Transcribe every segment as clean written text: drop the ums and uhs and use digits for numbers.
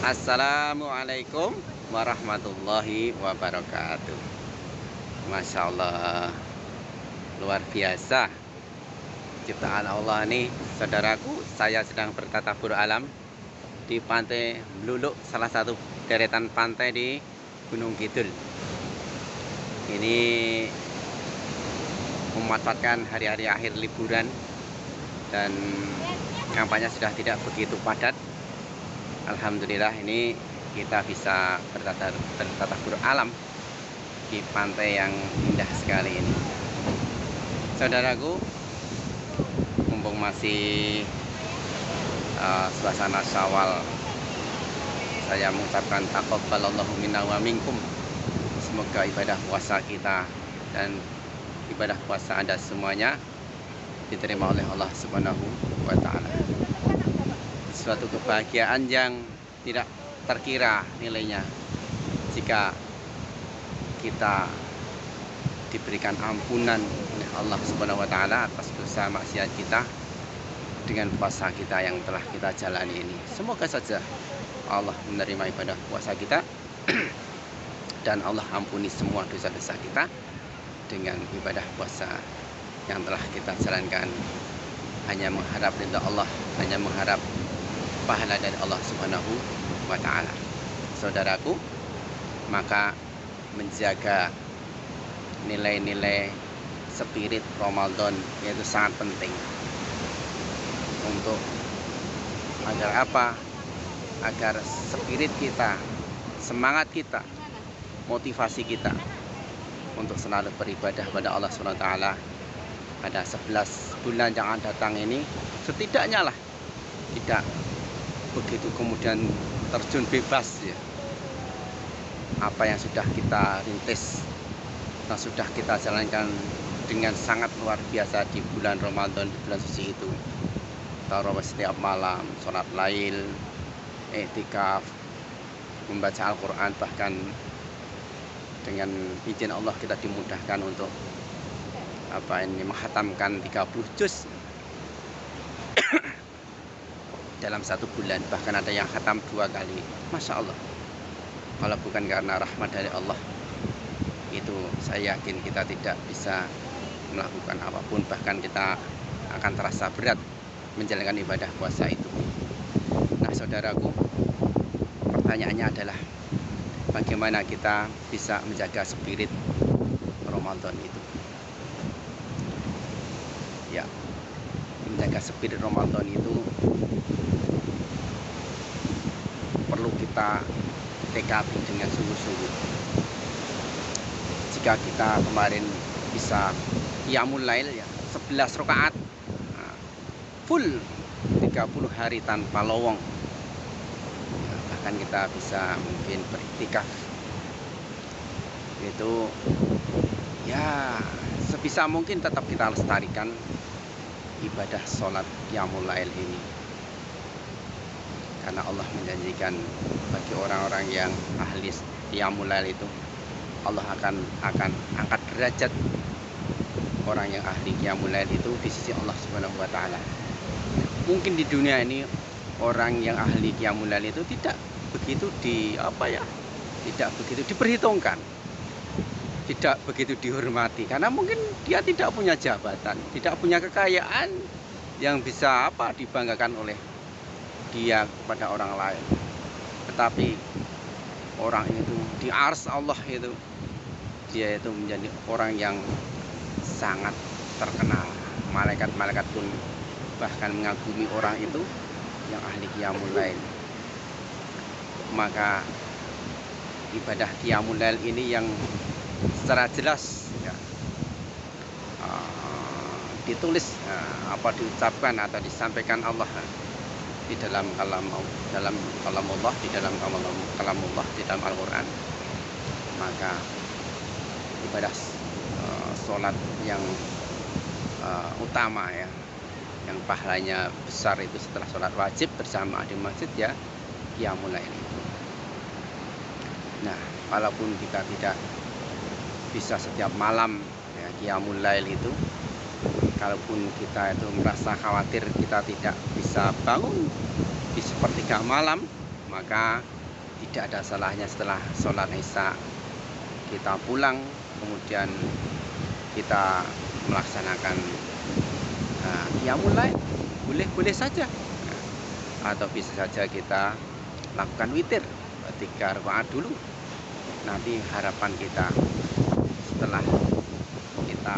Assalamualaikum warahmatullahi wabarakatuh. Masya Allah, luar biasa ciptaan Allah nih, saudaraku. Saya sedang bertatahur alam di Pantai Bluluk, salah satu deretan pantai di Gunung Kidul. Ini memanfaatkan hari-hari akhir liburan dan kampanye sudah tidak begitu padat. Alhamdulillah, ini kita bisa bertatahur alam di pantai yang indah sekali ini, saudaraku. Mumpung masih suasana Syawal, saya mengucapkan taqabbalallahu minna wa minkum. Semoga ibadah puasa kita dan ibadah puasa Anda semuanya diterima oleh Allah Subhanahu wa Ta'ala. Suatu kebahagiaan yang tidak terkira nilainya jika kita diberikan ampunan oleh Allah Subhanahu wa Ta'ala atas dosa maksiat kita dengan puasa kita yang telah kita jalani ini. Semoga saja Allah menerima ibadah puasa kita dan Allah ampuni semua dosa-dosa kita dengan ibadah puasa yang telah kita jalankan. Hanya mengharap ridha Allah, hanya mengharap pahala dari Allah Subhanahu wa Ta'ala. Saudaraku, maka menjaga nilai-nilai spirit Ramadan yaitu sangat penting. Untuk agar apa? Agar spirit kita, semangat kita, motivasi kita untuk selalu beribadah pada Allah Subhanahu wa Ta'ala pada 11 bulan yang akan datang ini, setidaknya lah tidak begitu kemudian terjun bebas ya. Apa yang sudah kita rintis dan sudah kita jalankan dengan sangat luar biasa di bulan Ramadan, di bulan suci itu. Tarawih setiap malam, sholat lail, i'tikaf, membaca Al-Quran, bahkan dengan izin Allah kita dimudahkan untuk menghatamkan 30 juz dalam satu bulan, bahkan ada yang khatam 2 kali. Masya Allah, kalau bukan karena rahmat dari Allah, itu saya yakin kita tidak bisa melakukan apapun, bahkan kita akan terasa berat menjalankan ibadah puasa itu. Nah saudaraku, pertanyaannya adalah bagaimana kita bisa menjaga spirit Ramadan itu ya. Menjaga spirit Ramadan itu perlu kita tekadi dengan sungguh-sungguh. Jika kita kemarin bisa qiyamul lail ya 11 rakaat full 30 hari tanpa lowong, bahkan kita bisa mungkin beriktikaf itu ya, sebisa mungkin tetap kita lestarikan ibadah sholat qiyamul lail ini, karena Allah menjanjikan bagi orang-orang yang ahli qiyamul lail itu Allah akan angkat derajat orang yang ahli qiyamul lail itu di sisi Allah Subhanahu wa Ta'ala. Mungkin di dunia ini orang yang ahli qiyamul lail itu tidak begitu tidak begitu diperhitungkan, tidak begitu dihormati, karena mungkin dia tidak punya jabatan, tidak punya kekayaan yang bisa dibanggakan oleh dia kepada orang lain. Tetapi orang itu di ars Allah itu, dia itu menjadi orang yang sangat terkenal. Malaikat-malaikat pun bahkan mengagumi orang itu yang ahli qiyamul lail. Maka ibadah qiyamul lail ini yang secara jelas ya, ditulis diucapkan atau disampaikan Allah di dalam kalam Allah, di dalam kalam Allah, di dalam Al-Quran. Maka ibadah sholat yang utama ya, yang pahalanya besar itu setelah sholat wajib bersama di masjid ya, qiyamul lail itu. Nah, walaupun kita tidak bisa setiap malam ya qiyamul lail itu, kalaupun kita itu merasa khawatir kita tidak bisa bangun di sepertiga malam, maka tidak ada salahnya setelah sholat Isya kita pulang, kemudian kita melaksanakan qiyamul lail. Boleh saja. Atau bisa saja kita lakukan witir 3 rakaat dulu. Nanti harapan kita setelah kita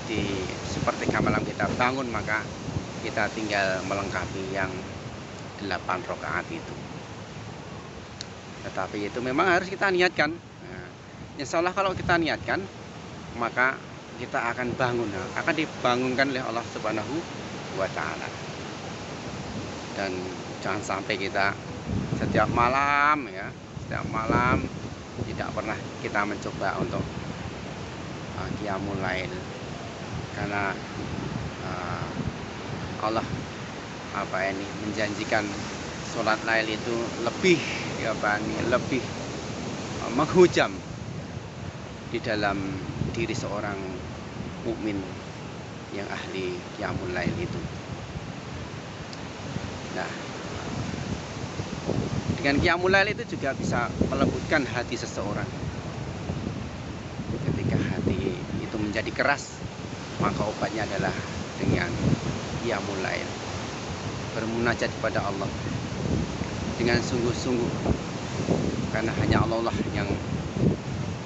di sepertiga malam kita bangun, maka kita tinggal melengkapi yang 8 rakaat itu. Tetapi itu memang harus kita niatkan. Insya Allah kalau kita niatkan, maka kita akan bangun, akan dibangunkan oleh Allah Subhanahu wa Ta'ala. Dan jangan sampai kita setiap malam tidak pernah kita mencoba untuk qiyamul lail, karena Allah menjanjikan sholat lail itu lebih menghujam di dalam diri seorang mukmin yang ahli qiyamul lail itu. Nah, dengan qiyamul lail itu juga bisa melembutkan hati seseorang. Ketika hati itu menjadi keras, maka obatnya adalah dengan qiyamul lail, bermunajat kepada Allah dengan sungguh-sungguh, karena hanya Allah yang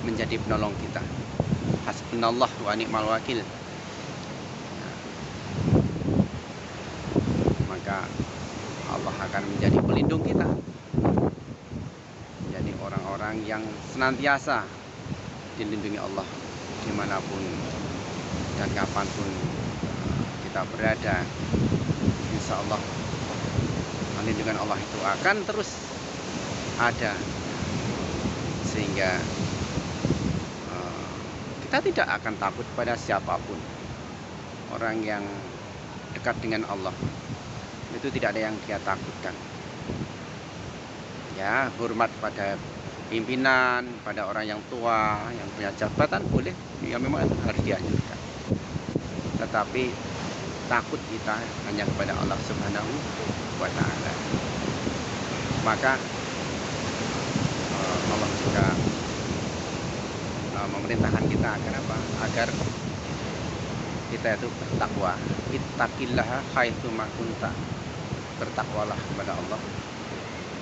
menjadi penolong kita. Hasbunallah wa ni'mal wakil. Maka Allah akan menjadi pelindung kita. Jadi orang-orang yang senantiasa dilindungi Allah dimanapun dan kapanpun kita berada. Insya Allah perlindungan Allah itu akan terus ada, sehingga kita tidak akan takut pada siapapun. Orang yang dekat dengan Allah itu tidak ada yang dia takutkan. Ya, hormat pada pimpinan, pada orang yang tua, yang punya jabatan boleh, ya memang harus dianjurkan. Tetapi takut kita hanya kepada Allah Subhanahu wa Ta'ala. Maka Allah juga memerintahkan kita agar apa? Agar kita itu bertakwa. Ittaqillaha haitsu ma kunta. Bertakwalah kepada Allah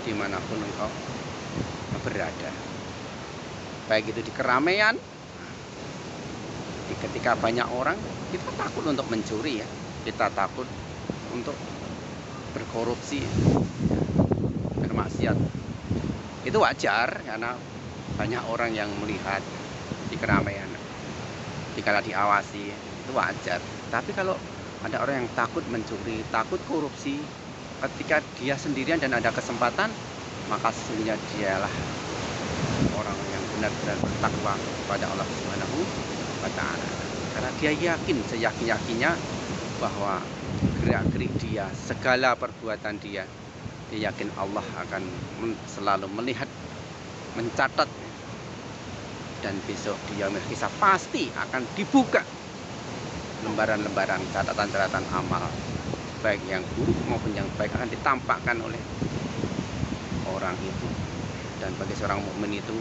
dimanapun engkau berada. Baik itu di keramaian, ketika banyak orang, kita takut untuk mencuri, ya. Kita takut untuk berkorupsi, bermaksiat. Itu wajar karena banyak orang yang melihat di keramaian. Jika diawasi, itu wajar. Tapi kalau ada orang yang takut mencuri, takut korupsi, ketika dia sendirian dan ada kesempatan, maka sesungguhnya dialah orang yang benar-benar bertakwa kepada Allah Subhanahu wa Ta'ala. Karena dia yakin, seyakin-yakinnya bahwa gerak-gerik dia, segala perbuatan dia yakin Allah akan selalu melihat, mencatat, dan besok di yaumil hisab pasti akan dibuka lembaran-lembaran catatan-catatan amal, baik yang buruk maupun yang baik, akan ditampakkan oleh orang itu. Dan bagi seorang mukmin itu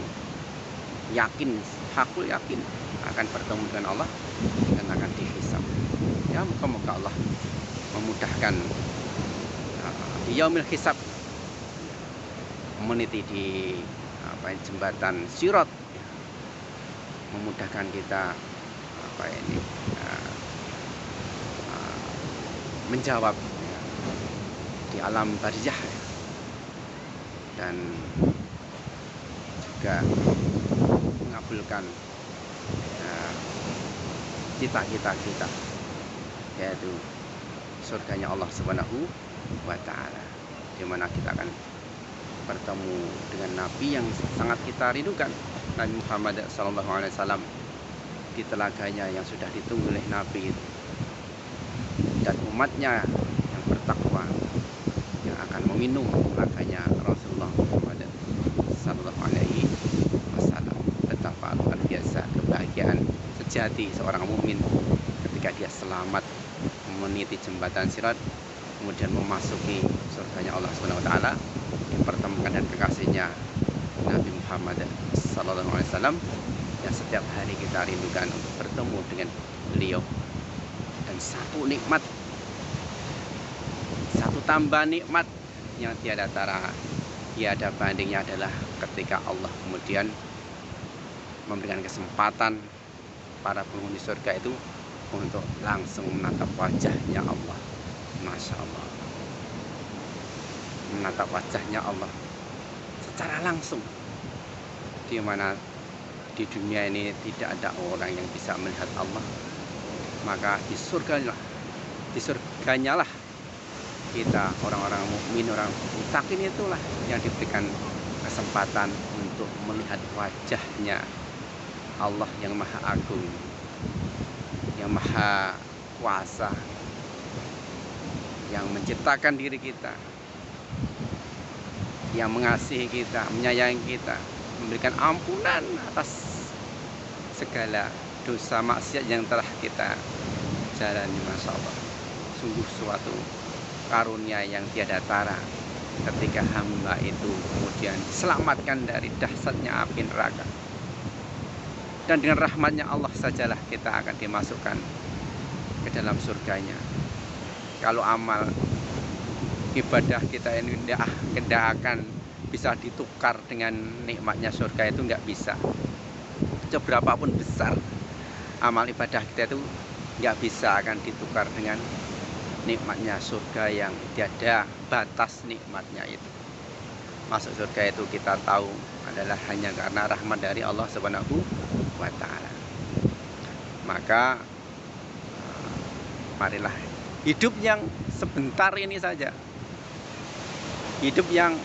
yakin, hakul yakin akan bertemu dengan Allah dan akan dihisab. Ya, moga-moga Allah memudahkan di yaumil hisab, meniti di jembatan Sirat, memudahkan kita menjawab di alam barzah, dan juga mengabulkan cita-cita kita, yaitu surganya Allah Subhanahu wa Ta'ala, di mana kita akan bertemu dengan Nabi yang sangat kita rindukan, Nabi Muhammad SAW, di telaganya yang sudah ditunggu oleh Nabi itu, dan umatnya yang bertakwa yang akan meminum telaganya Rasulullah Muhammad SAW. Betapa luar biasa kebahagiaan sejati seorang mukmin ketika dia selamat meniti jembatan Sirat, kemudian memasuki surganya Allah Subhanahu wa Ta'ala. Yang pertama surganya Nabi Muhammad SAW yang setiap hari kita rindukan untuk bertemu dengan beliau. Dan satu nikmat, satu tambah nikmat yang tiada tara, tiada bandingnya adalah ketika Allah kemudian memberikan kesempatan para penghuni surga itu untuk langsung menatap wajahnya Allah. Masya Allah, menatap wajahnya Allah secara langsung, di mana di dunia ini tidak ada orang yang bisa melihat Allah. Maka di surganya lah kita, orang-orang mukmin, orang mutakin itulah yang diberikan kesempatan untuk melihat wajahnya Allah yang maha agung, yang maha kuasa, yang menciptakan diri kita, yang mengasihi kita, menyayangi kita, memberikan ampunan atas segala dosa maksiat yang telah kita jalani. Masya Allah, sungguh suatu karunia yang tiada tara ketika hamba itu kemudian diselamatkan dari dahsyatnya api neraka. Dan dengan rahmatnya Allah sajalah kita akan dimasukkan ke dalam surganya. Kalau amal ibadah kita ini tidak akan bisa ditukar dengan nikmatnya surga, itu nggak bisa. Seberapapun besar amal ibadah kita itu nggak bisa akan ditukar dengan nikmatnya surga yang tiada batas nikmatnya itu. Masuk surga itu kita tahu adalah hanya karena rahmat dari Allah Subhanahu wa Ta'ala. Maka marilah hidup yang sebentar ini saja, hidup yang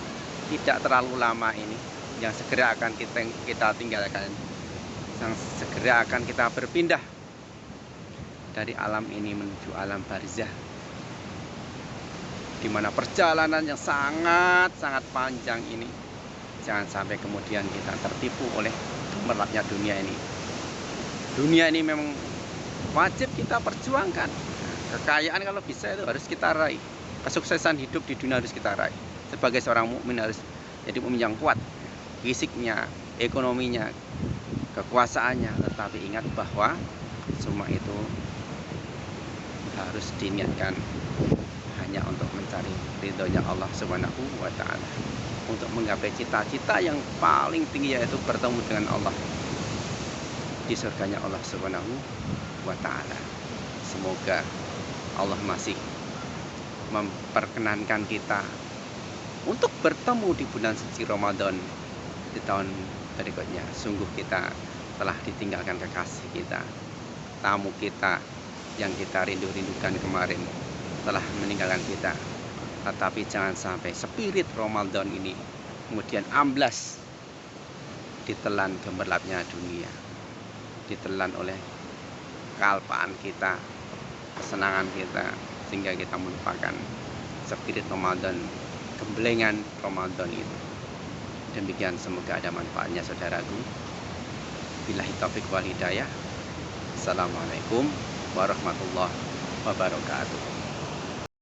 tidak terlalu lama ini, yang segera akan kita tinggalkan, yang segera akan kita berpindah dari alam ini menuju alam barzah, di mana perjalanan yang sangat panjang ini jangan sampai kemudian kita tertipu oleh gemerlapnya dunia ini. Dunia ini memang wajib kita perjuangkan. Kekayaan kalau bisa itu harus kita raih. Kesuksesan hidup di dunia harus kita raih. Sebagai seorang mukmin harus jadi mukmin yang kuat, fisiknya, ekonominya, kekuasaannya. Tetapi ingat bahwa semua itu harus diniatkan hanya untuk mencari ridhonya Allah Subhanahu wa Ta'ala, untuk menggapai cita-cita yang paling tinggi, yaitu bertemu dengan Allah di surganya Allah Subhanahu wa Ta'ala. Semoga Allah masih memperkenankan kita untuk bertemu di bulan suci Ramadan di tahun berikutnya. Sungguh kita telah ditinggalkan kekasih kita, tamu kita yang kita rindu-rindukan kemarin telah meninggalkan kita. Tetapi jangan sampai spirit Ramadan ini kemudian amblas ditelan gemerlapnya dunia, ditelan oleh kealpaan kita, kesenangan kita, sehingga kita melupakan spirit Ramadan, gembelengan Ramadan itu. Demikian, semoga ada manfaatnya saudaraku. Billahi taufik wal hidayah. Assalamualaikum warahmatullahi wabarakatuh.